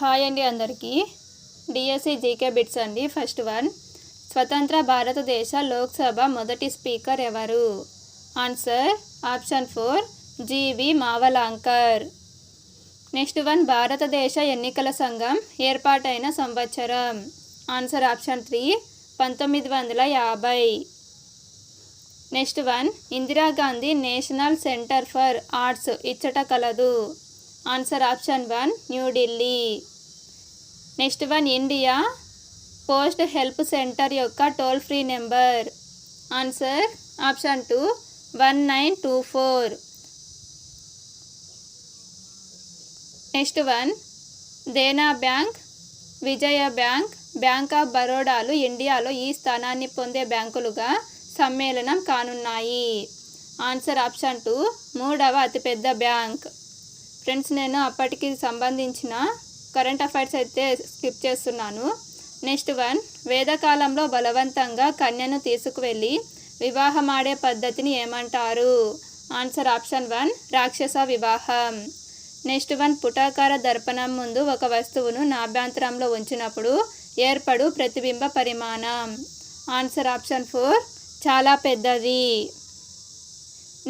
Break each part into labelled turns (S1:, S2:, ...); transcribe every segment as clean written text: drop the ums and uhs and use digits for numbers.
S1: Hi అండి అందరికీ. DSC GK bits అండి. ఫస్ట్ వన్, స్వతంత్ర భారతదేశ లోక్సభ మొదటి స్పీకర్ ఎవరు? Answer option 4 GV Mavalankar. Next one, భారతదేశ ఎన్నికల సంఘం ఏర్పాటైన సంవత్సరం? Answer option 3 1950. Next one, Indira Gandhi national centre for arts ఇచ్చట కలదు? Answer option 1 New Delhi. Next one, India post help centre యొక్క toll free number? Answer option 2 1924. Next one, Dena bank, Vijaya bank, bank of బరోడాలు ఇండియాలో ఈ స్థానాన్ని పొందే బ్యాంకులుగా సమ్మేళనం కానున్నాయి? ఆన్సర్ ఆప్షన్ 2 మూడవ అతిపెద్ద బ్యాంక్. ఫ్రెండ్స్, నేను అప్పటికి సంబంధించిన కరెంట్ అఫైర్స్ అయితే స్కిప్ చేస్తున్నాను. నెక్స్ట్ వన్, వేదకాలంలో బలవంతంగా కన్యను తీసుకువెళ్ళి వివాహమాడే పద్ధతిని ఏమంటారు? ఆన్సర్ ఆప్షన్ 1 రాక్షస వివాహం. నెక్స్ట్ వన్, పుటాకార దర్పణం ముందు ఒక వస్తువును నాభ్యంతరంలో ఉంచినప్పుడు ఏర్పడు ప్రతిబింబ పరిమాణం? ఆన్సర్ ఆప్షన్ 4 చాలా పెద్దది.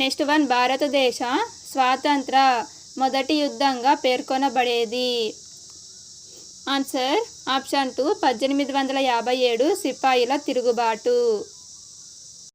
S1: నెక్స్ట్ వన్, భారతదేశ స్వాతంత్ర మొదటి యుద్ధంగా పేర్కొనబడేది? ఆన్సర్ ఆప్షన్ 2 1857 సిపాయిల తిరుగుబాటు.